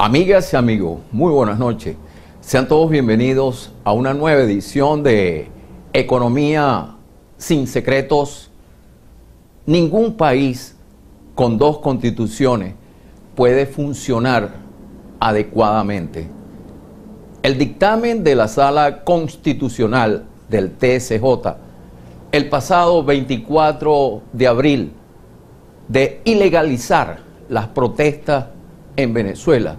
Amigas y amigos, muy buenas noches. Sean todos bienvenidos a una nueva edición de Economía sin Secretos. Ningún país con dos constituciones puede funcionar adecuadamente. El dictamen de la Sala Constitucional del TSJ el pasado 24 de abril de ilegalizar las protestas en Venezuela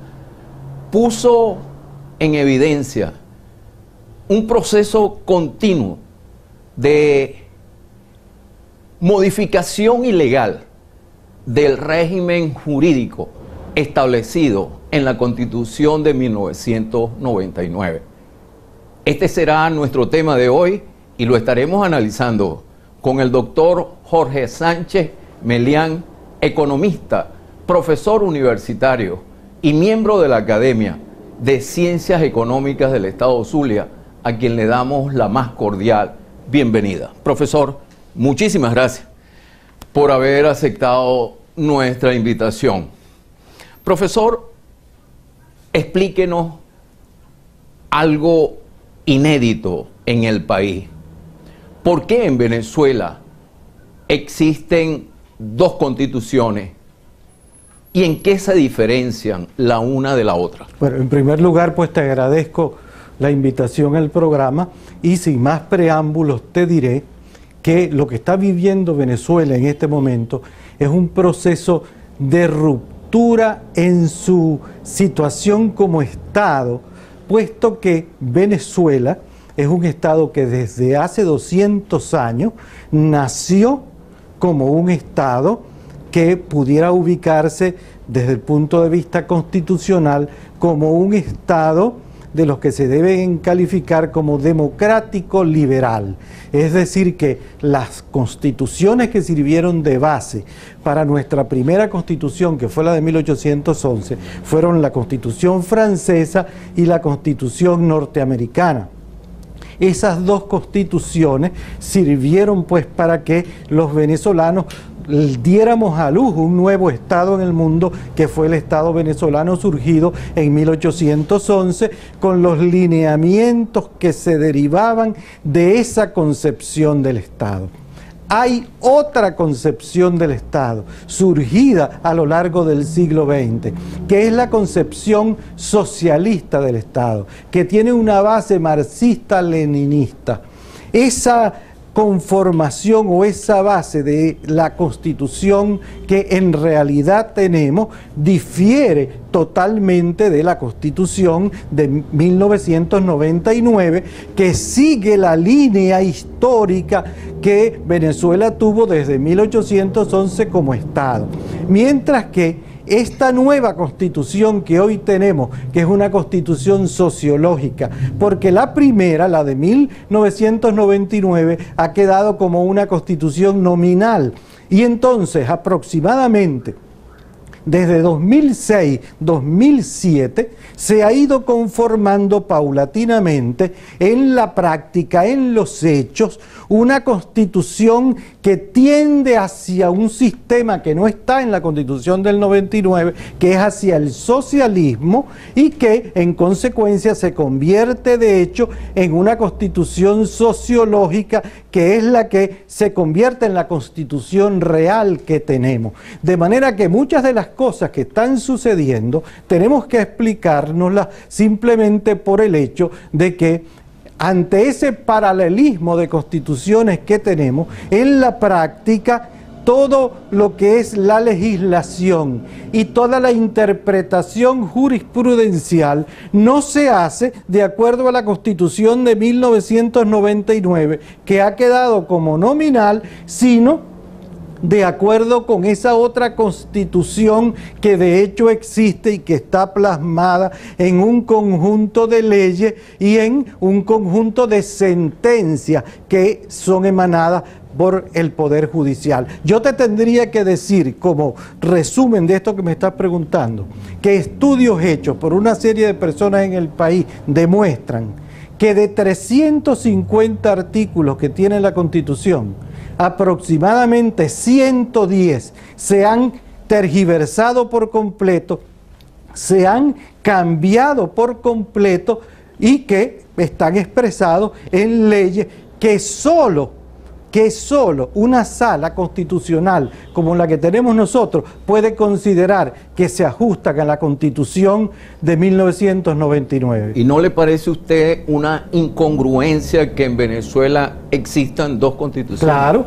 puso en evidencia un proceso continuo de modificación ilegal del régimen jurídico establecido en la Constitución de 1999. Este será nuestro tema de hoy y lo estaremos analizando con el doctor Jorge Sánchez Melián, economista, profesor universitario y miembro de la Academia de Ciencias Económicas del Estado Zulia, a quien le damos la más cordial bienvenida. Profesor, muchísimas gracias por haber aceptado nuestra invitación. Profesor, explíquenos algo inédito en el país. ¿Por qué en Venezuela existen dos constituciones y en qué se diferencian la una de la otra? Bueno, en primer lugar, pues te agradezco la invitación al programa y sin más preámbulos te diré que lo que está viviendo Venezuela en este momento es un proceso de ruptura en su situación como Estado, puesto que Venezuela es un Estado que desde hace 200 años nació como un Estado que pudiera ubicarse desde el punto de vista constitucional como un Estado de los que se deben calificar como democrático liberal. Es decir, que las constituciones que sirvieron de base para nuestra primera constitución, que fue la de 1811, fueron la Constitución francesa y la Constitución norteamericana. Esas dos constituciones sirvieron pues para que los venezolanos diéramos a luz un nuevo Estado en el mundo, que fue el Estado venezolano surgido en 1811, con los lineamientos que se derivaban de esa concepción del Estado. Hay otra concepción del Estado, surgida a lo largo del siglo XX, que es la concepción socialista del Estado, que tiene una base marxista-leninista. Esa conformación o esa base de la Constitución que en realidad tenemos difiere totalmente de la Constitución de 1999, que sigue la línea histórica que Venezuela tuvo desde 1811 como Estado. Mientras que esta nueva constitución que hoy tenemos, que es una constitución sociológica, porque la primera, la de 1999, ha quedado como una constitución nominal. Y entonces, aproximadamente, desde 2006-2007 se ha ido conformando paulatinamente en la práctica, en los hechos, una constitución que tiende hacia un sistema que no está en la Constitución del 99, que es hacia el socialismo y que en consecuencia se convierte de hecho en una constitución sociológica, que es la que se convierte en la constitución real que tenemos. De manera que muchas de las cosas que están sucediendo tenemos que explicárnoslas simplemente por el hecho de que ante ese paralelismo de constituciones que tenemos, en la práctica todo lo que es la legislación y toda la interpretación jurisprudencial no se hace de acuerdo a la Constitución de 1999, que ha quedado como nominal, sino de acuerdo con esa otra constitución que de hecho existe y que está plasmada en un conjunto de leyes y en un conjunto de sentencias que son emanadas por el Poder Judicial. Yo te tendría que decir, como resumen de esto que me estás preguntando, que estudios hechos por una serie de personas en el país demuestran que de 350 artículos que tiene la Constitución, aproximadamente 110 se han tergiversado por completo se han cambiado por completo y que están expresados en leyes que solo una sala constitucional como la que tenemos nosotros puede considerar que se ajustan a la Constitución de 1999. ¿Y no le parece a usted una incongruencia que en Venezuela existan dos constituciones? Claro.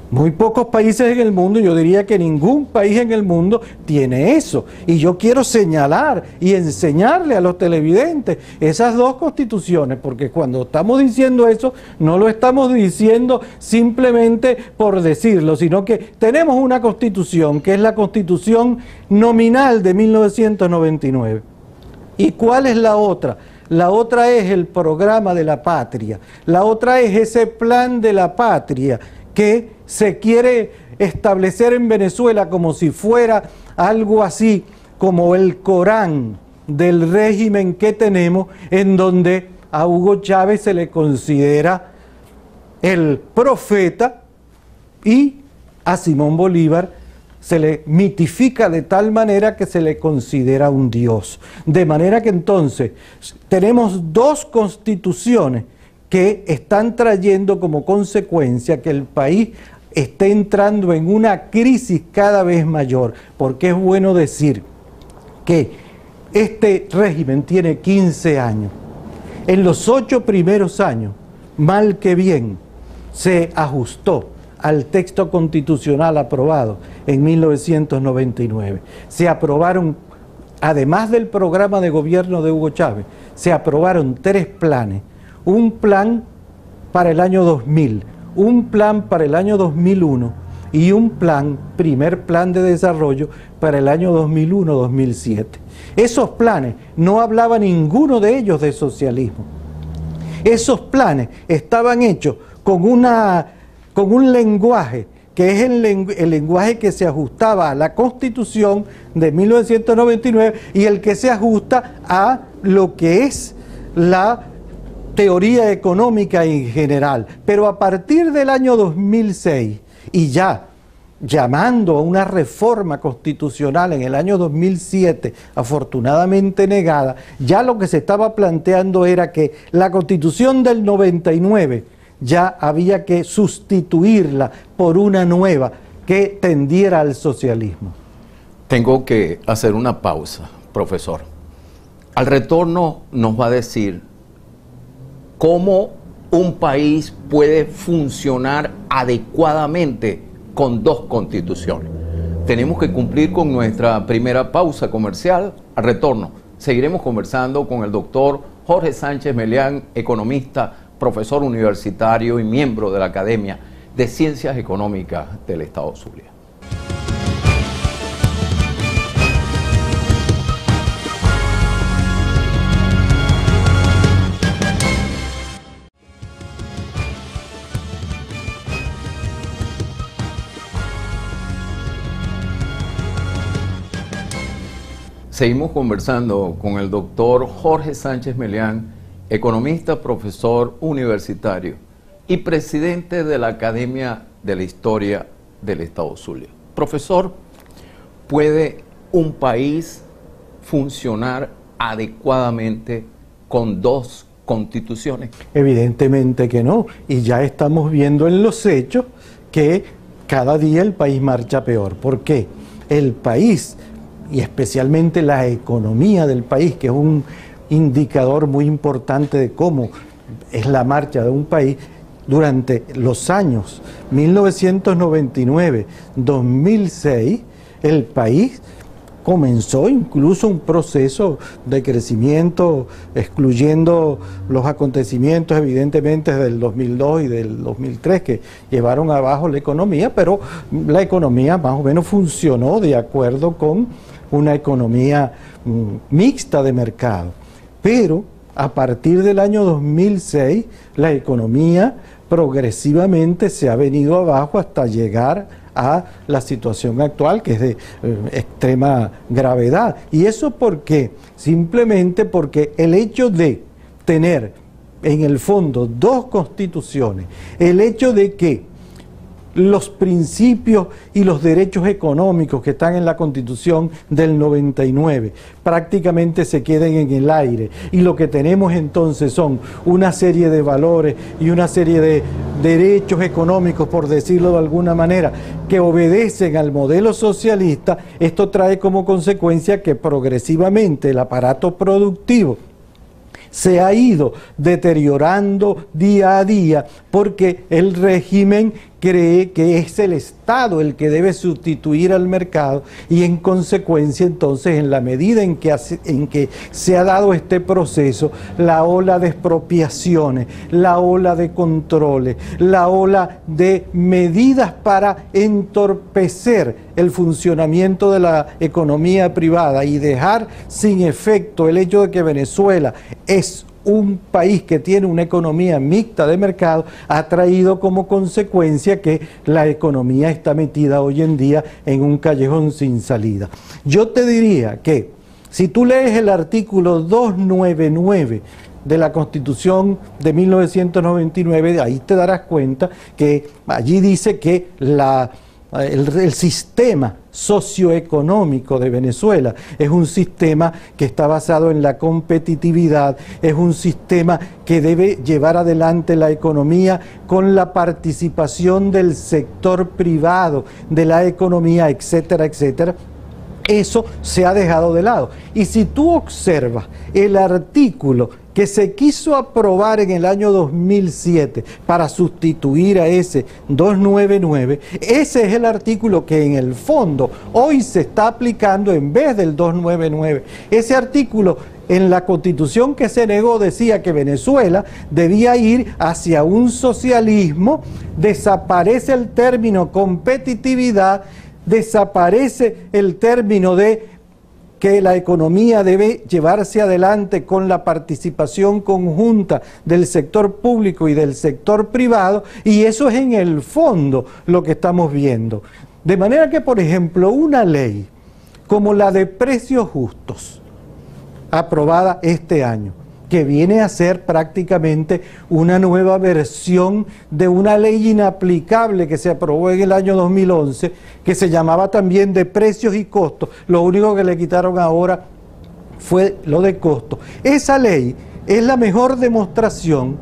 Muy pocos países en el mundo, yo diría que ningún país en el mundo tiene eso. Y yo quiero señalar y enseñarle a los televidentes esas dos constituciones, porque cuando estamos diciendo eso, no lo estamos diciendo simplemente por decirlo, sino que tenemos una constitución, que es la Constitución nominal de 1999. ¿Y cuál es la otra? La otra es el programa de la patria. La otra es ese plan de la patria que se quiere establecer en Venezuela como si fuera algo así como el Corán del régimen que tenemos, en donde a Hugo Chávez se le considera el profeta y a Simón Bolívar se le mitifica de tal manera que se le considera un dios. De manera que entonces tenemos dos constituciones que están trayendo como consecuencia que el país esté entrando en una crisis cada vez mayor, porque es bueno decir que este régimen tiene 15 años. En los 8 primeros años, mal que bien, se ajustó al texto constitucional aprobado en 1999. Se aprobaron, además del programa de gobierno de Hugo Chávez, se aprobaron 3 planes. Un plan para el año 2000, un plan para el año 2001 y un primer plan de desarrollo para el año 2001-2007. Esos planes, no hablaba ninguno de ellos de socialismo. Esos planes estaban hechos con un lenguaje que es el lenguaje que se ajustaba a la Constitución de 1999 y el que se ajusta a lo que es la teoría económica en general. Pero a partir del año 2006 y ya llamando a una reforma constitucional en el año 2007, afortunadamente negada, ya lo que se estaba planteando era que la Constitución del 99 ya había que sustituirla por una nueva que tendiera al socialismo. Tengo que hacer una pausa, profesor. Al retorno nos va a decir cómo un país puede funcionar adecuadamente con dos constituciones. Tenemos que cumplir con nuestra primera pausa comercial. Al retorno seguiremos conversando con el doctor Jorge Sánchez Melián, economista, profesor universitario y miembro de la Academia de Ciencias Económicas del Estado Zulia. Seguimos conversando con el doctor Jorge Sánchez Melián, economista, profesor universitario y presidente de la Academia de la Historia del Estado Zulia. Profesor, ¿puede un país funcionar adecuadamente con dos constituciones? Evidentemente que no, y ya estamos viendo en los hechos que cada día el país marcha peor. ¿Por qué? El país, y especialmente la economía del país, que es un indicador muy importante de cómo es la marcha de un país, durante los años 1999-2006, el país comenzó incluso un proceso de crecimiento, excluyendo los acontecimientos evidentemente del 2002 y del 2003 que llevaron abajo la economía, pero la economía más o menos funcionó de acuerdo con una economía mixta de mercado. Pero a partir del año 2006, la economía progresivamente se ha venido abajo hasta llegar a la situación actual, que es de extrema gravedad. ¿Y eso por qué? Simplemente porque el hecho de tener en el fondo dos constituciones, el hecho de que los principios y los derechos económicos que están en la Constitución del 99 prácticamente se queden en el aire, y lo que tenemos entonces son una serie de valores y una serie de derechos económicos, por decirlo de alguna manera, que obedecen al modelo socialista. Esto trae como consecuencia que progresivamente el aparato productivo se ha ido deteriorando día a día, porque el régimen cree que es el Estado el que debe sustituir al mercado, y en consecuencia entonces, en la medida en que se ha dado este proceso, la ola de expropiaciones, la ola de controles, la ola de medidas para entorpecer el funcionamiento de la economía privada y dejar sin efecto el hecho de que Venezuela es un país que tiene una economía mixta de mercado, ha traído como consecuencia que la economía está metida hoy en día en un callejón sin salida. Yo te diría que si tú lees el artículo 299 de la Constitución de 1999, ahí te darás cuenta que allí dice que el sistema socioeconómico de Venezuela es un sistema que está basado en la competitividad, es un sistema que debe llevar adelante la economía con la participación del sector privado de la economía, etcétera, etcétera. Eso se ha dejado de lado. Y si tú observas el artículo que se quiso aprobar en el año 2007 para sustituir a ese 299, ese es el artículo que en el fondo hoy se está aplicando en vez del 299. Ese artículo en la Constitución que se negó decía que Venezuela debía ir hacia un socialismo, desaparece el término competitividad, desaparece el término de que la economía debe llevarse adelante con la participación conjunta del sector público y del sector privado, y eso es en el fondo lo que estamos viendo. De manera que, por ejemplo, una ley como la de precios justos, aprobada este año, que viene a ser prácticamente una nueva versión de una ley inaplicable que se aprobó en el año 2011, que se llamaba también de precios y costos. Lo único que le quitaron ahora fue lo de costos. Esa ley es la mejor demostración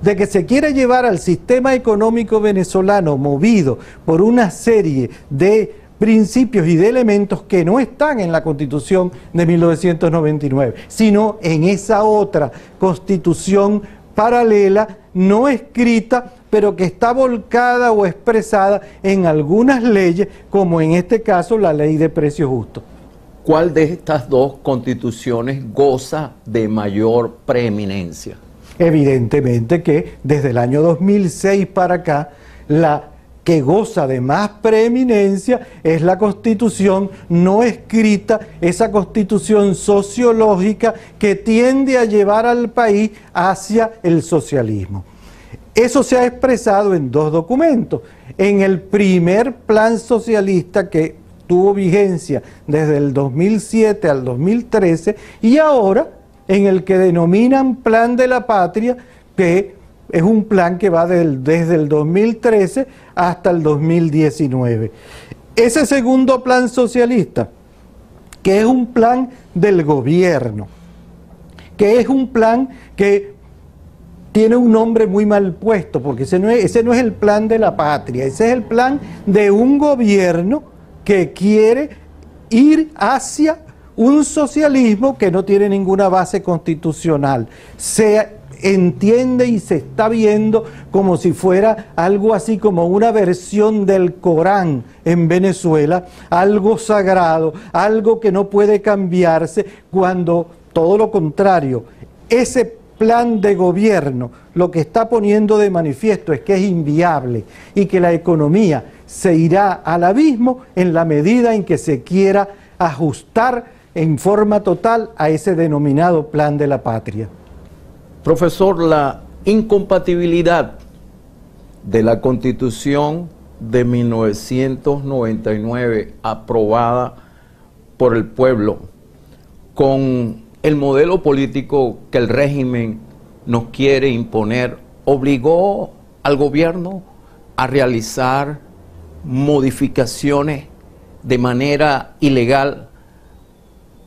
de que se quiere llevar al sistema económico venezolano movido por una serie de principios y de elementos que no están en la Constitución de 1999, sino en esa otra Constitución paralela, no escrita, pero que está volcada o expresada en algunas leyes, como en este caso la Ley de Precios Justos. ¿Cuál de estas dos constituciones goza de mayor preeminencia? Evidentemente que desde el año 2006 para acá, la que goza de más preeminencia es la Constitución no escrita, esa Constitución sociológica que tiende a llevar al país hacia el socialismo. Eso se ha expresado en dos documentos. En el primer plan socialista, que tuvo vigencia desde el 2007 al 2013, y ahora en el que denominan Plan de la Patria, que es un plan que va desde el 2013 hasta el 2019. Ese segundo plan socialista, que es un plan del gobierno, que es un plan que tiene un nombre muy mal puesto, porque ese no es el plan de la patria, ese es el plan de un gobierno que quiere ir hacia un socialismo que no tiene ninguna base constitucional. Se entiende y se está viendo como si fuera algo así como una versión del Corán en Venezuela, algo sagrado, algo que no puede cambiarse, cuando todo lo contrario, ese plan de gobierno lo que está poniendo de manifiesto es que es inviable y que la economía se irá al abismo en la medida en que se quiera ajustar en forma total a ese denominado Plan de la Patria. Profesor, la incompatibilidad de la Constitución de 1999 aprobada por el pueblo con el modelo político que el régimen nos quiere imponer obligó al gobierno a realizar modificaciones de manera ilegal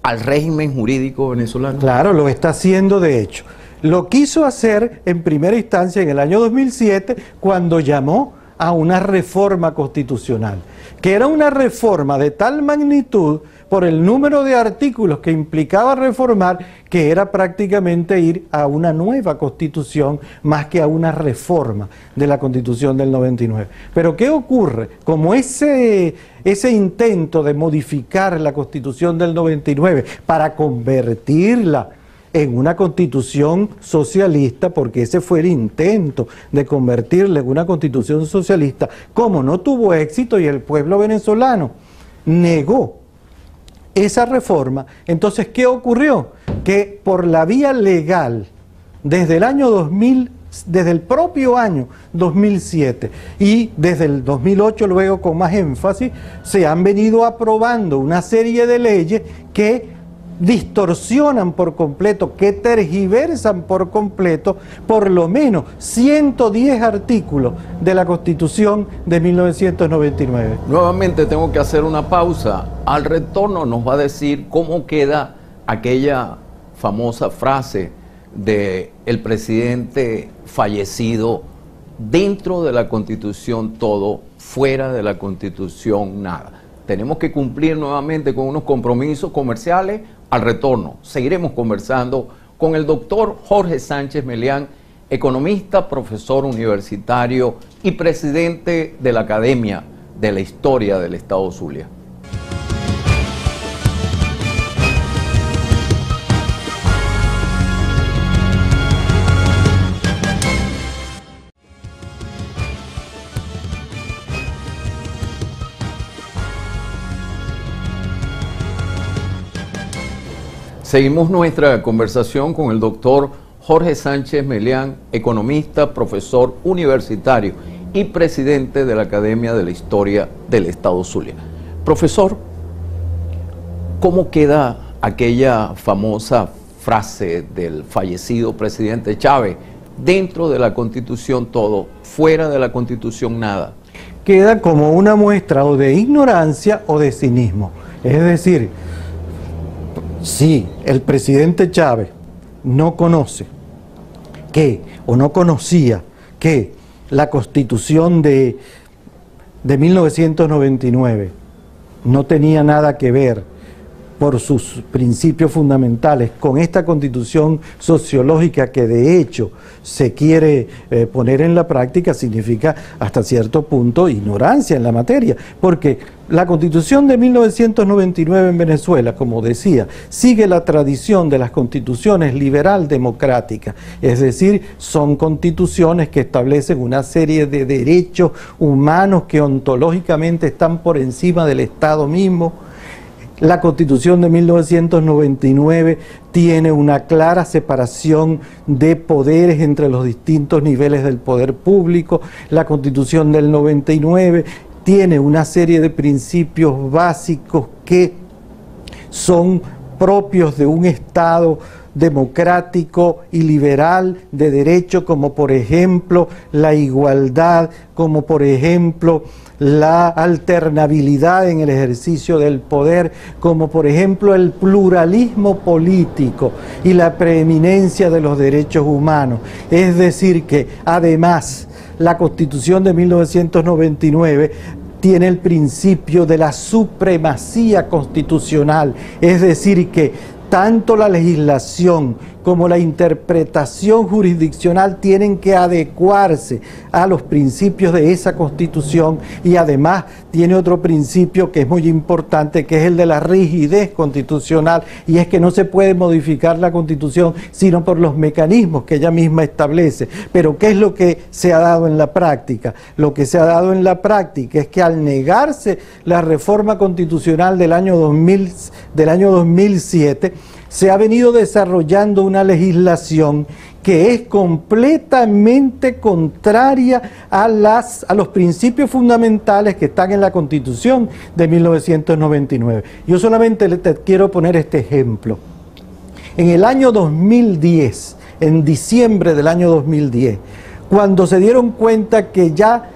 al régimen jurídico venezolano? Claro, lo está haciendo de hecho. Lo quiso hacer en primera instancia en el año 2007 cuando llamó a una reforma constitucional, que era una reforma de tal magnitud por el número de artículos que implicaba reformar, que era prácticamente ir a una nueva constitución más que a una reforma de la constitución del 99. Pero ¿qué ocurre? Como ese intento de modificar la constitución del 99 para convertirla en una constitución socialista, porque ese fue el intento de convertirla en una constitución socialista, como no tuvo éxito y el pueblo venezolano negó esa reforma, entonces ¿qué ocurrió? Que por la vía legal, desde el año 2000, desde el propio año 2007 y desde el 2008 luego con más énfasis, se han venido aprobando una serie de leyes que distorsionan por completo, que tergiversan por completo por lo menos 110 artículos de la Constitución de 1999. Nuevamente tengo que hacer una pausa. Al retorno nos va a decir cómo queda aquella famosa frase del presidente fallecido: dentro de la Constitución todo, fuera de la Constitución nada. Tenemos que cumplir nuevamente con unos compromisos comerciales. Al retorno seguiremos conversando con el doctor Jorge Sánchez Melián, economista, profesor universitario y presidente de la Academia de la Historia del Estado Zulia. Seguimos nuestra conversación con el doctor Jorge Sánchez Melián, economista, profesor universitario y presidente de la Academia de la Historia del Estado Zulia. Profesor, ¿cómo queda aquella famosa frase del fallecido presidente Chávez? Dentro de la Constitución todo, fuera de la Constitución nada. Queda como una muestra o de ignorancia o de cinismo. Es decir, si el presidente Chávez no conoce o no conocía que la Constitución de 1999 no tenía nada que ver por sus principios fundamentales con esta constitución sociológica que de hecho se quiere poner en la práctica, significa hasta cierto punto ignorancia en la materia, porque la constitución de 1999 en Venezuela, como decía, sigue la tradición de las constituciones liberal democráticas, es decir, son constituciones que establecen una serie de derechos humanos que ontológicamente están por encima del Estado mismo. La Constitución de 1999 tiene una clara separación de poderes entre los distintos niveles del poder público. La Constitución del 99 tiene una serie de principios básicos que son propios de un Estado democrático y liberal de derecho, como por ejemplo la igualdad, como por ejemplo la alternabilidad en el ejercicio del poder, como por ejemplo el pluralismo político y la preeminencia de los derechos humanos. Es decir que además la Constitución de 1999 tiene el principio de la supremacía constitucional, es decir que tanto la legislación como la interpretación jurisdiccional tienen que adecuarse a los principios de esa Constitución, y además tiene otro principio que es muy importante, que es el de la rigidez constitucional, y es que no se puede modificar la Constitución sino por los mecanismos que ella misma establece. Pero ¿qué es lo que se ha dado en la práctica? Lo que se ha dado en la práctica es que al negarse la reforma constitucional del año 2007, se ha venido desarrollando una legislación que es completamente contraria a los principios fundamentales que están en la Constitución de 1999. Yo solamente te quiero poner este ejemplo. En el año 2010, en diciembre del año 2010, cuando se dieron cuenta que ya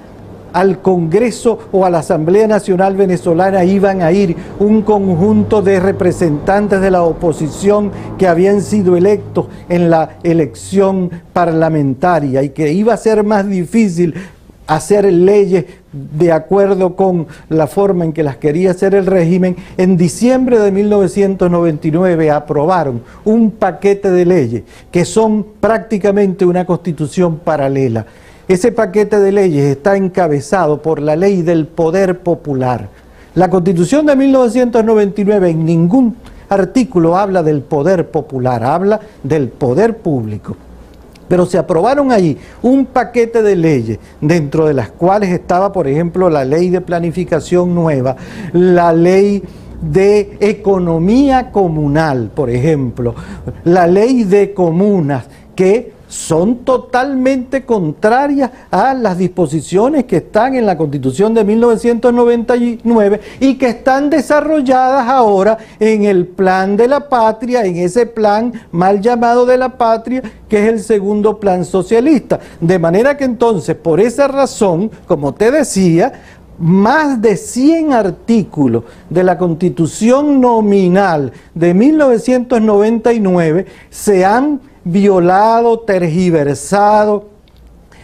al Congreso o a la Asamblea Nacional Venezolana iban a ir un conjunto de representantes de la oposición que habían sido electos en la elección parlamentaria y que iba a ser más difícil hacer leyes de acuerdo con la forma en que las quería hacer el régimen. En diciembre de 1999 aprobaron un paquete de leyes que son prácticamente una constitución paralela. Ese paquete de leyes está encabezado por la ley del poder popular. La Constitución de 1999 en ningún artículo habla del poder popular, habla del poder público. Pero se aprobaron ahí un paquete de leyes, dentro de las cuales estaba, por ejemplo, la ley de planificación nueva, la ley de economía comunal, por ejemplo, la ley de comunas, que son totalmente contrarias a las disposiciones que están en la Constitución de 1999 y que están desarrolladas ahora en el Plan de la Patria, en ese plan mal llamado de la Patria, que es el segundo plan socialista. De manera que entonces, por esa razón, como te decía, más de 100 artículos de la Constitución nominal de 1999 se han violado, tergiversado,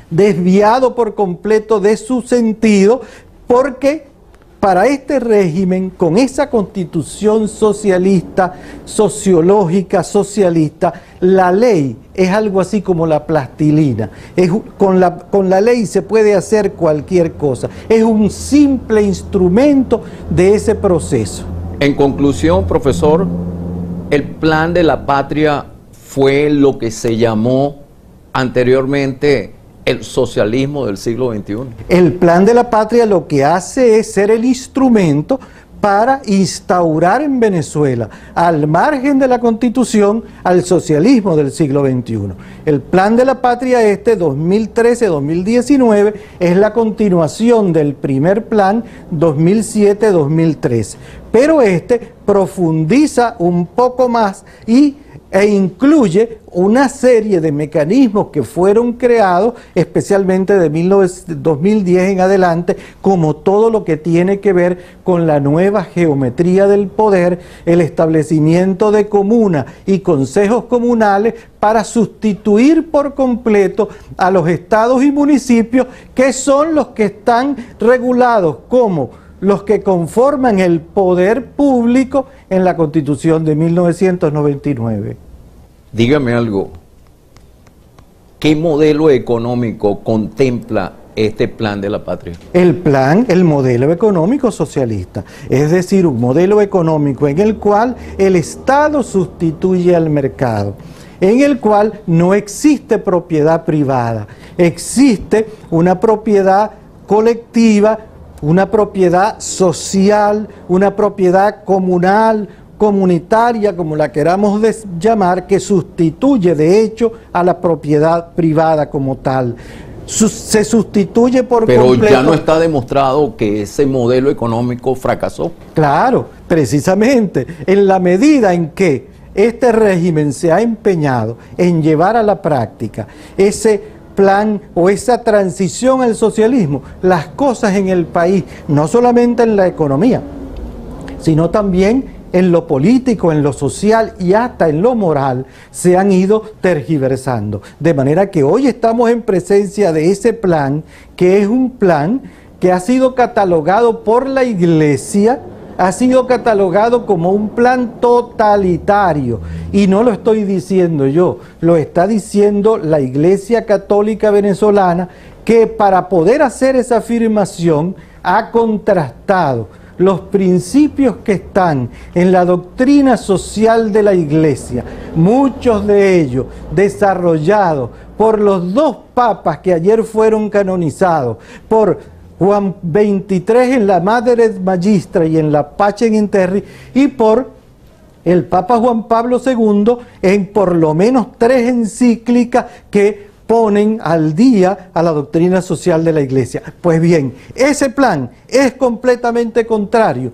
desviado por completo de su sentido, porque para este régimen, con esa constitución socialista, sociológica, socialista, la ley es algo así como la plastilina. Con la ley se puede hacer cualquier cosa. Es un simple instrumento de ese proceso. En conclusión, profesor, el Plan de la Patria fue lo que se llamó anteriormente el socialismo del siglo XXI. El Plan de la Patria lo que hace es ser el instrumento para instaurar en Venezuela, al margen de la Constitución, al socialismo del siglo XXI. El Plan de la Patria 2013-2019 es la continuación del primer plan 2007-2013, pero profundiza un poco más e incluye una serie de mecanismos que fueron creados especialmente de 2010 en adelante, como todo lo que tiene que ver con la nueva geometría del poder, el establecimiento de comunas y consejos comunales para sustituir por completo a los estados y municipios, que son los que están regulados como los que conforman el poder público en la Constitución de 1999. Dígame algo, ¿qué modelo económico contempla este Plan de la Patria? El modelo económico socialista, es decir, un modelo económico en el cual el Estado sustituye al mercado, en el cual no existe propiedad privada, existe una propiedad colectiva, una propiedad social, una propiedad comunal, comunitaria, como la queramos llamar, que sustituye de hecho a la propiedad privada como tal. Se sustituye por completo. Pero ya no está demostrado que ese modelo económico fracasó. Claro, precisamente, en la medida en que este régimen se ha empeñado en llevar a la práctica ese plan o esa transición al socialismo, las cosas en el país, no solamente en la economía, sino también en lo político, en lo social y hasta en lo moral, se han ido tergiversando. De manera que hoy estamos en presencia de ese plan, que es un plan que ha sido catalogado por la Iglesia, ha sido catalogado como un plan totalitario. Y no lo estoy diciendo yo, lo está diciendo la Iglesia Católica Venezolana, que para poder hacer esa afirmación ha contrastado los principios que están en la doctrina social de la Iglesia, muchos de ellos desarrollados por los dos papas que ayer fueron canonizados, por Juan XXIII en la Mater Magistra y en la Pacem in Terris, y por el Papa Juan Pablo II en por lo menos 3 encíclicas que ponen al día a la doctrina social de la Iglesia. Pues bien, ese plan es completamente contrario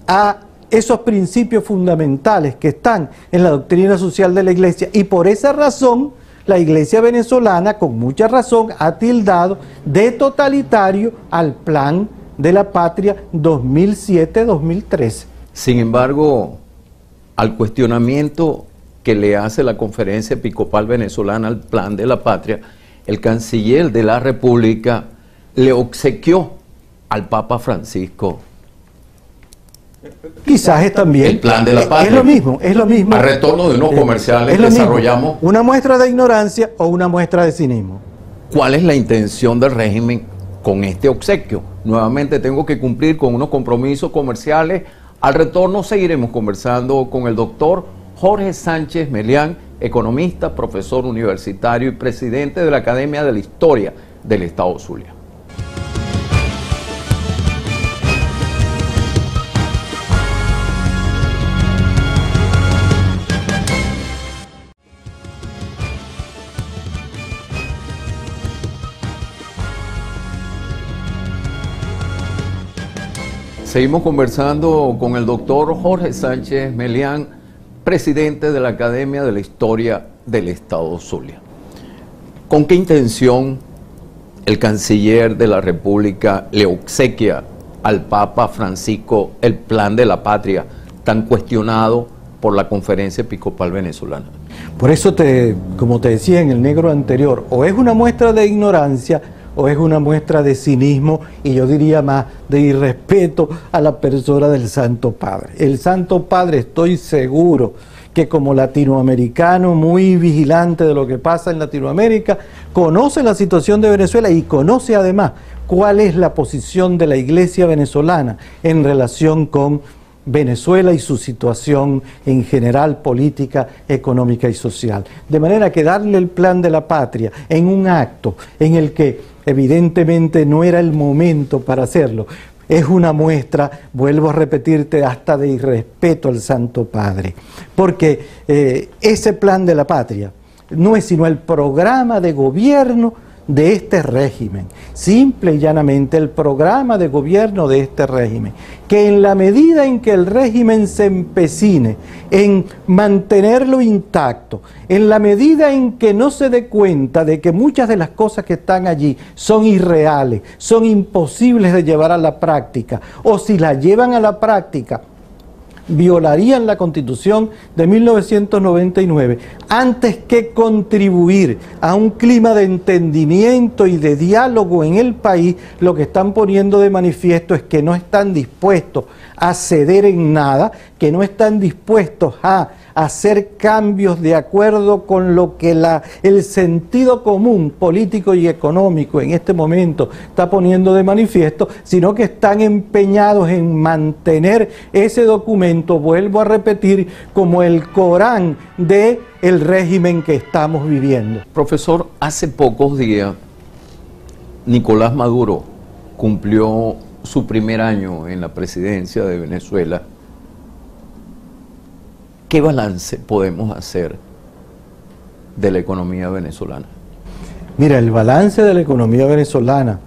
a esos principios fundamentales que están en la doctrina social de la Iglesia, y por esa razón la Iglesia venezolana, con mucha razón, ha tildado de totalitario al Plan de la Patria 2007-2013. Sin embargo, al cuestionamiento que le hace la Conferencia Episcopal Venezolana al Plan de la Patria, el canciller de la República le obsequió al Papa Francisco quizás es también el Plan de la Patria. Es lo mismo. A retorno de unos comerciales es lo desarrollamos mismo. ¿Una muestra de ignorancia o una muestra de cinismo? cuál es la intención del régimen con este obsequio. Nuevamente tengo que cumplir con unos compromisos comerciales. Al retorno seguiremos conversando con el doctor Jorge Sánchez Melián, economista, profesor universitario y presidente de la Academia de la Historia del Estado Zulia. Seguimos conversando con el doctor Jorge Sánchez Melián, presidente de la Academia de la Historia del Estado Zulia. ¿Con qué intención el canciller de la República le obsequia al Papa Francisco el Plan de la Patria, tan cuestionado por la Conferencia Episcopal Venezolana? Por eso, como te decía en el negro anterior, o es una muestra de ignorancia o es una muestra de cinismo, y yo diría más de irrespeto a la persona del Santo Padre. El Santo Padre, estoy seguro que como latinoamericano muy vigilante de lo que pasa en Latinoamérica, conoce la situación de Venezuela y conoce además cuál es la posición de la Iglesia venezolana en relación con Venezuela y su situación en general política, económica y social. De manera que darle el Plan de la Patria en un acto en el que evidentemente no era el momento para hacerlo, es una muestra, vuelvo a repetirte, hasta de irrespeto al Santo Padre. Porque ese Plan de la Patria no es sino el programa de gobierno de este régimen, simple y llanamente el programa de gobierno de este régimen, que en la medida en que el régimen se empecine en mantenerlo intacto, en la medida en que no se dé cuenta de que muchas de las cosas que están allí son irreales, son imposibles de llevar a la práctica, o si la llevan a la práctica, violarían la Constitución de 1999, antes que contribuir a un clima de entendimiento y de diálogo en el país, lo que están poniendo de manifiesto es que no están dispuestos a ceder en nada, que no están dispuestos a hacer cambios de acuerdo con lo que el sentido común político y económico en este momento está poniendo de manifiesto, sino que están empeñados en mantener ese documento, vuelvo a repetir, como el Corán del régimen que estamos viviendo. Profesor, hace pocos días Nicolás Maduro cumplió su primer año en la presidencia de Venezuela. ¿Qué balance podemos hacer de la economía venezolana? Mira, el balance de la economía venezolana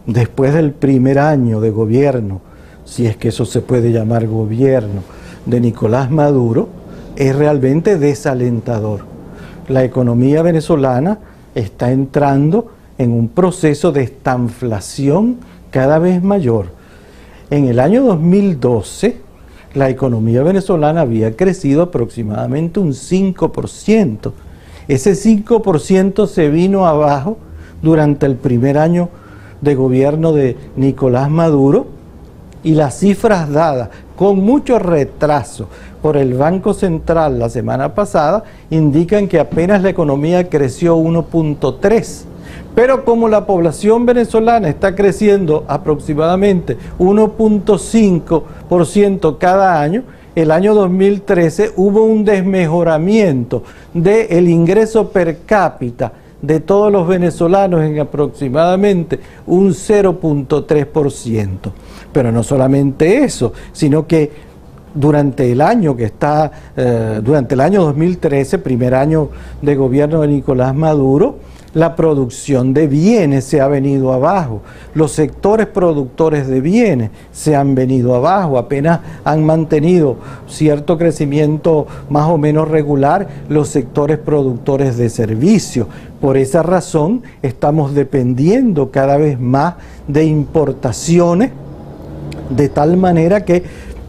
después del primer año de gobierno, si es que eso se puede llamar gobierno, de Nicolás Maduro, es realmente desalentador. La economía venezolana está entrando en un proceso de estanflación cada vez mayor. En el año 2012, la economía venezolana había crecido aproximadamente un 5%. Ese 5% se vino abajo durante el primer año de gobierno de Nicolás Maduro, y las cifras dadas con mucho retraso por el Banco Central la semana pasada indican que apenas la economía creció 1.3%. Pero como la población venezolana está creciendo aproximadamente 1.5% cada año, el año 2013 hubo un desmejoramiento del ingreso per cápita de todos los venezolanos en aproximadamente un 0.3%. Pero no solamente eso, sino que durante el año durante el año 2013, primer año de gobierno de Nicolás Maduro, la producción de bienes se ha venido abajo, los sectores productores de bienes se han venido abajo, apenas han mantenido cierto crecimiento más o menos regular los sectores productores de servicios. Por esa razón estamos dependiendo cada vez más de importaciones, de tal manera que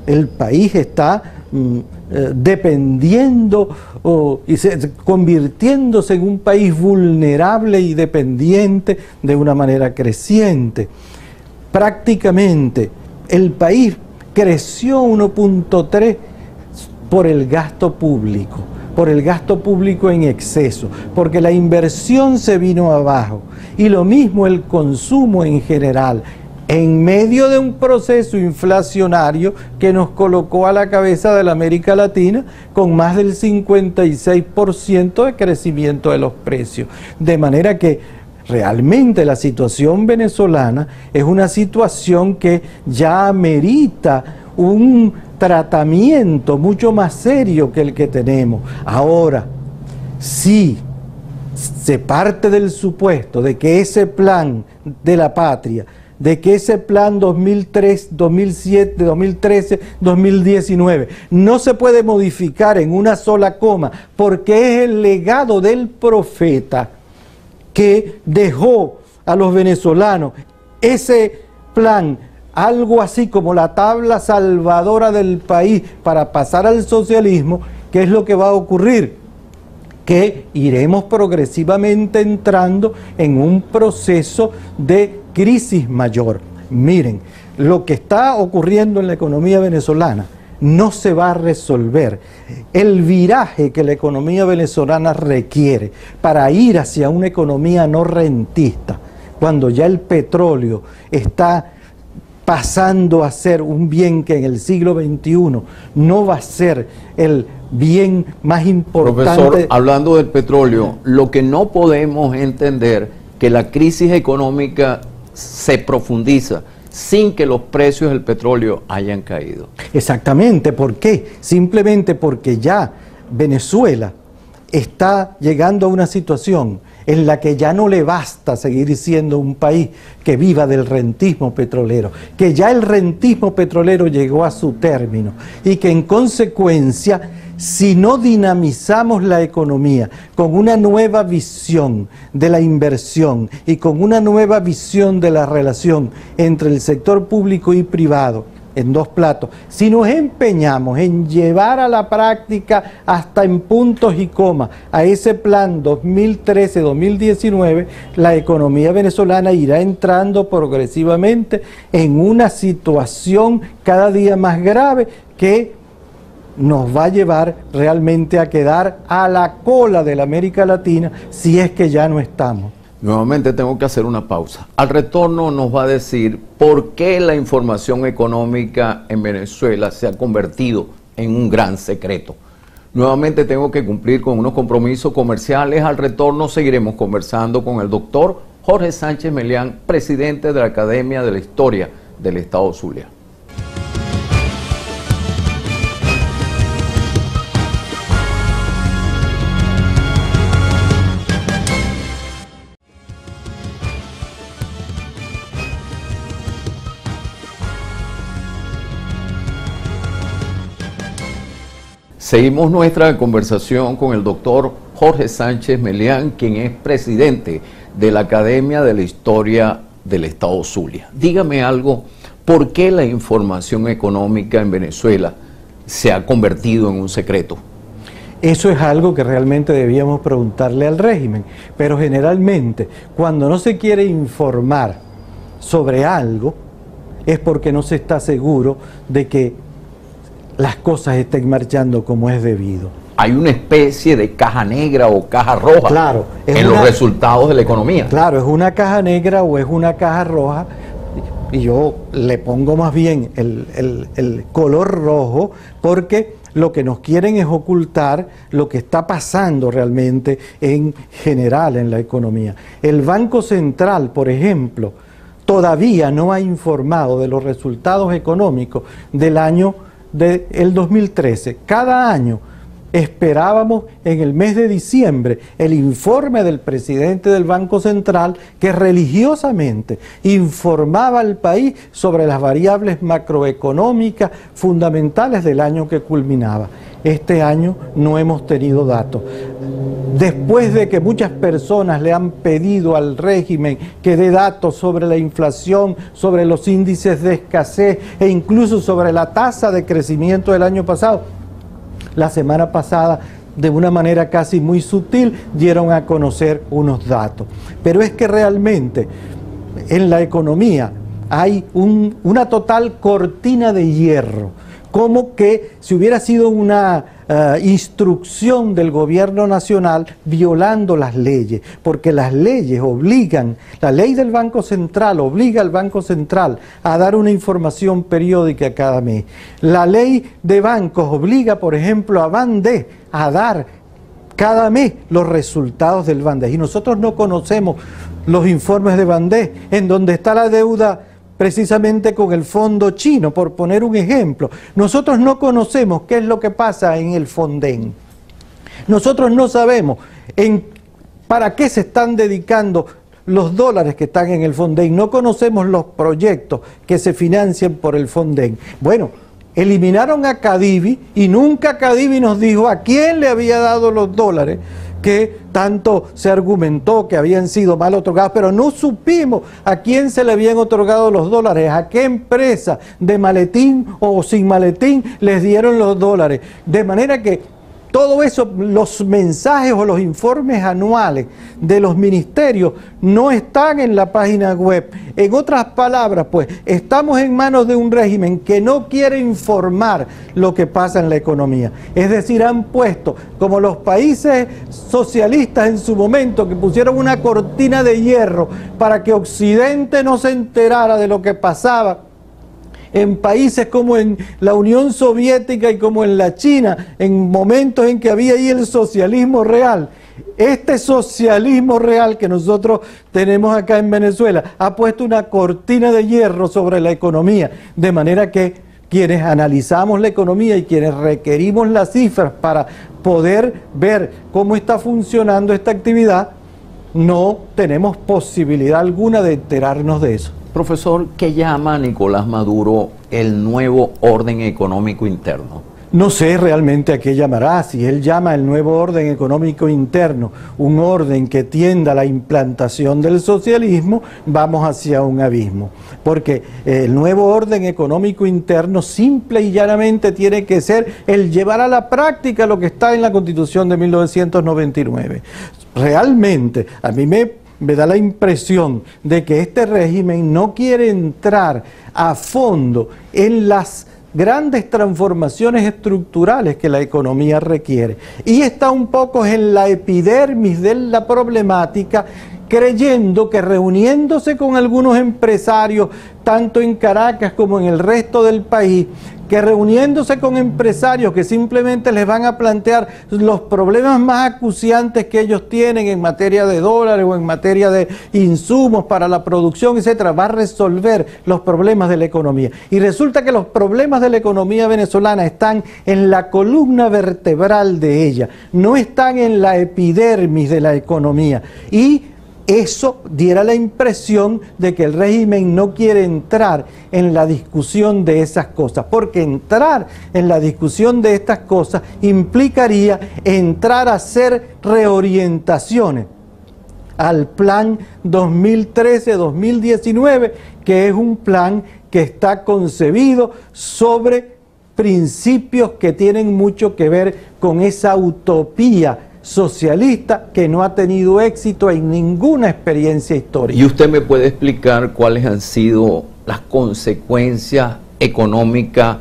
el país está dependiendo y convirtiéndose en un país vulnerable y dependiente de una manera creciente. Prácticamente el país creció 1.3 por el gasto público en exceso, porque la inversión se vino abajo y lo mismo el consumo en general, en medio de un proceso inflacionario que nos colocó a la cabeza de la América Latina con más del 56% de crecimiento de los precios. De manera que realmente la situación venezolana es una situación que ya amerita un tratamiento mucho más serio que el que tenemos. Ahora, si se parte del supuesto de que ese plan de la patria, de que ese plan 2003, 2007, 2013, 2019 no se puede modificar en una sola coma porque es el legado del profeta que dejó a los venezolanos ese plan, algo así como la tabla salvadora del país para pasar al socialismo. ¿Qué es lo que va a ocurrir? Que iremos progresivamente entrando en un proceso de crisis mayor. Miren, lo que está ocurriendo en la economía venezolana no se va a resolver. El viraje que la economía venezolana requiere para ir hacia una economía no rentista, cuando ya el petróleo está pasando a ser un bien que en el siglo XXI no va a ser el bien más importante. Profesor, hablando del petróleo, lo que no podemos entender que la crisis económica se profundiza sin que los precios del petróleo hayan caído. Exactamente, ¿por qué? Simplemente porque ya Venezuela está llegando a una situación en la que ya no le basta seguir siendo un país que viva del rentismo petrolero, que ya el rentismo petrolero llegó a su término y que en consecuencia, si no dinamizamos la economía con una nueva visión de la inversión y con una nueva visión de la relación entre el sector público y privado, en dos platos, si nos empeñamos en llevar a la práctica hasta en puntos y comas a ese plan 2013-2019, la economía venezolana irá entrando progresivamente en una situación cada día más grave que nos va a llevar realmente a quedar a la cola de la América Latina si es que ya no estamos. Nuevamente tengo que hacer una pausa. Al retorno nos va a decir por qué la información económica en Venezuela se ha convertido en un gran secreto. Nuevamente tengo que cumplir con unos compromisos comerciales. Al retorno seguiremos conversando con el doctor Jorge Sánchez Melián, presidente de la Academia de la Historia del Estado Zulia. Seguimos nuestra conversación con el doctor Jorge Sánchez Melián, quien es presidente de la Academia de la Historia del Estado Zulia. Dígame algo, ¿por qué la información económica en Venezuela se ha convertido en un secreto? Eso es algo que realmente debíamos preguntarle al régimen, pero generalmente cuando no se quiere informar sobre algo es porque no se está seguro de que las cosas estén marchando como es debido. Hay una especie de caja negra o caja roja, claro, en los resultados de la economía. Claro, es una caja negra o es una caja roja, y yo le pongo más bien el color rojo, porque lo que nos quieren es ocultar lo que está pasando realmente en general en la economía. El Banco Central, por ejemplo, todavía no ha informado de los resultados económicos del año del 2013. Cada año esperábamos en el mes de diciembre el informe del presidente del Banco Central que religiosamente informaba al país sobre las variables macroeconómicas fundamentales del año que culminaba. Este año no hemos tenido datos. Después de que muchas personas le han pedido al régimen que dé datos sobre la inflación, sobre los índices de escasez e incluso sobre la tasa de crecimiento del año pasado, la semana pasada, de una manera casi muy sutil, dieron a conocer unos datos. Pero es que realmente en la economía hay una total cortina de hierro, como que si hubiera sido una instrucción del gobierno nacional violando las leyes, porque las leyes obligan, la ley del Banco Central obliga al Banco Central a dar una información periódica cada mes. La ley de bancos obliga, por ejemplo, a Bandés a dar cada mes los resultados del Bandés. Y nosotros no conocemos los informes de Bandés, en donde está la deuda precisamente con el fondo chino, por poner un ejemplo. Nosotros no conocemos qué es lo que pasa en el Fonden. Nosotros no sabemos para qué se están dedicando los dólares que están en el Fonden. No conocemos los proyectos que se financian por el Fonden. Bueno, eliminaron a Cadivi y nunca Cadivi nos dijo a quién le había dado los dólares que tanto se argumentó que habían sido mal otorgados, pero no supimos a quién se le habían otorgado los dólares, a qué empresa de maletín o sin maletín les dieron los dólares. De manera que todo eso, los mensajes o los informes anuales de los ministerios no están en la página web. En otras palabras, pues, estamos en manos de un régimen que no quiere informar lo que pasa en la economía. Es decir, han puesto, como los países socialistas en su momento, que pusieron una cortina de hierro para que Occidente no se enterara de lo que pasaba en países como en la Unión Soviética y como en la China, en momentos en que había ahí el socialismo real. Este socialismo real que nosotros tenemos acá en Venezuela ha puesto una cortina de hierro sobre la economía, de manera que quienes analizamos la economía y quienes requerimos las cifras para poder ver cómo está funcionando esta actividad, no tenemos posibilidad alguna de enterarnos de eso. Profesor, ¿qué llama Nicolás Maduro el nuevo orden económico interno? No sé realmente a qué llamará. Si él llama el nuevo orden económico interno un orden que tienda a la implantación del socialismo, vamos hacia un abismo. Porque el nuevo orden económico interno simple y llanamente tiene que ser el llevar a la práctica lo que está en la Constitución de 1999. Realmente, a mí me da la impresión de que este régimen no quiere entrar a fondo en las grandes transformaciones estructurales que la economía requiere. Y está un poco en la epidermis de la problemática, creyendo que reuniéndose con algunos empresarios, tanto en Caracas como en el resto del país, que reuniéndose con empresarios que simplemente les van a plantear los problemas más acuciantes que ellos tienen en materia de dólares o en materia de insumos para la producción, etcétera, va a resolver los problemas de la economía. Y resulta que los problemas de la economía venezolana están en la columna vertebral de ella, no están en la epidermis de la economía. Y eso diera la impresión de que el régimen no quiere entrar en la discusión de esas cosas, porque entrar en la discusión de estas cosas implicaría entrar a hacer reorientaciones al plan 2013-2019, que es un plan que está concebido sobre principios que tienen mucho que ver con esa utopía socialista que no ha tenido éxito en ninguna experiencia histórica. ¿Y usted me puede explicar cuáles han sido las consecuencias económicas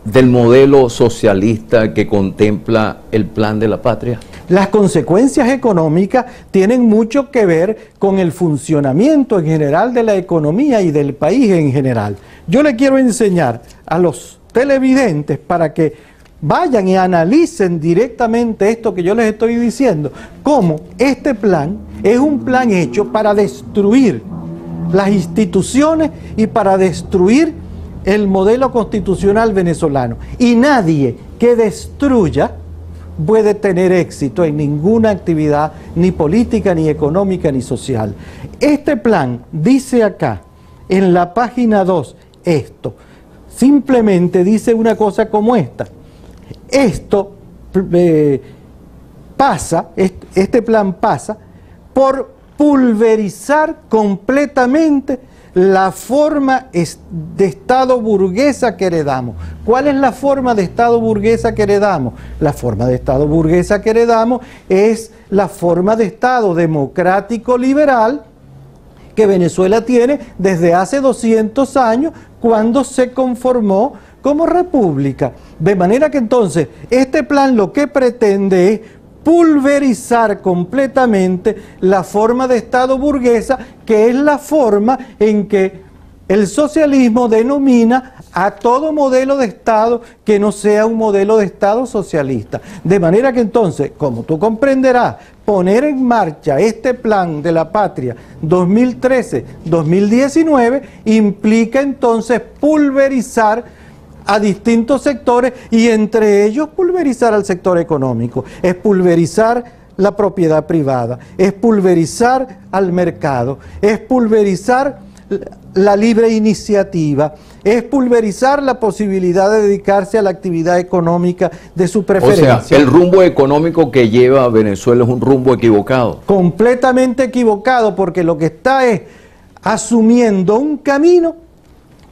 del modelo socialista que contempla el Plan de la Patria? Las consecuencias económicas tienen mucho que ver con el funcionamiento en general de la economía y del país en general. Yo le quiero enseñar a los televidentes para que vayan y analicen directamente esto que yo les estoy diciendo, cómo este plan es un plan hecho para destruir las instituciones y para destruir el modelo constitucional venezolano. Y nadie que destruya puede tener éxito en ninguna actividad, ni política, ni económica, ni social. Este plan dice acá, en la página 2, esto. Simplemente dice una cosa como esta. Esto este plan pasa por pulverizar completamente la forma de Estado burguesa que heredamos. ¿Cuál es la forma de Estado burguesa que heredamos? La forma de Estado burguesa que heredamos es la forma de Estado democrático liberal que Venezuela tiene desde hace 200 años, cuando se conformó como república. De manera que entonces este plan lo que pretende es pulverizar completamente la forma de Estado burguesa, que es la forma en que el socialismo denomina a todo modelo de Estado que no sea un modelo de Estado socialista. De manera que entonces, como tú comprenderás, poner en marcha este plan de la patria 2013-2019 implica entonces pulverizar a distintos sectores, y entre ellos pulverizar al sector económico, es pulverizar la propiedad privada, es pulverizar al mercado, es pulverizar la libre iniciativa, es pulverizar la posibilidad de dedicarse a la actividad económica de su preferencia. O sea, el rumbo económico que lleva Venezuela es un rumbo equivocado. Completamente equivocado, porque lo que está es asumiendo un camino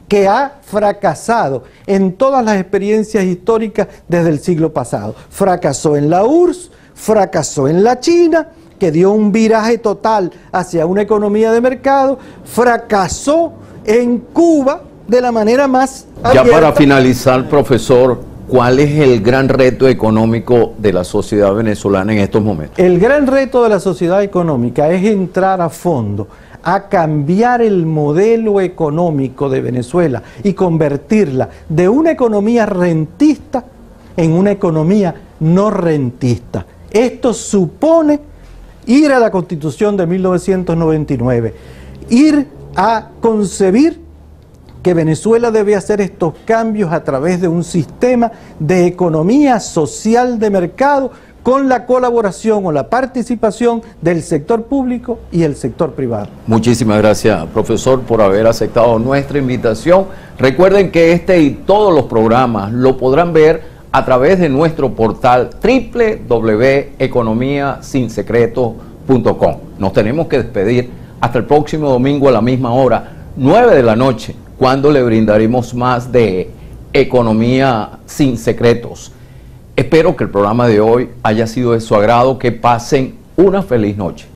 que ha fracasado en todas las experiencias históricas desde el siglo pasado. Fracasó en la URSS, fracasó en la China, que dio un viraje total hacia una economía de mercado, fracasó en Cuba de la manera más abierta. Ya para finalizar, profesor, ¿cuál es el gran reto económico de la sociedad venezolana en estos momentos? El gran reto de la sociedad económica es entrar a fondo a cambiar el modelo económico de Venezuela y convertirla de una economía rentista en una economía no rentista. Esto supone ir a la Constitución de 1999, ir a concebir que Venezuela debe hacer estos cambios a través de un sistema de economía social de mercado con la colaboración o la participación del sector público y el sector privado. Muchísimas gracias, profesor, por haber aceptado nuestra invitación. Recuerden que este y todos los programas lo podrán ver a través de nuestro portal www.economiasinsecretos.com. Nos tenemos que despedir hasta el próximo domingo a la misma hora, 9 de la noche, cuando le brindaremos más de Economía sin Secretos. Espero que el programa de hoy haya sido de su agrado, que pasen una feliz noche.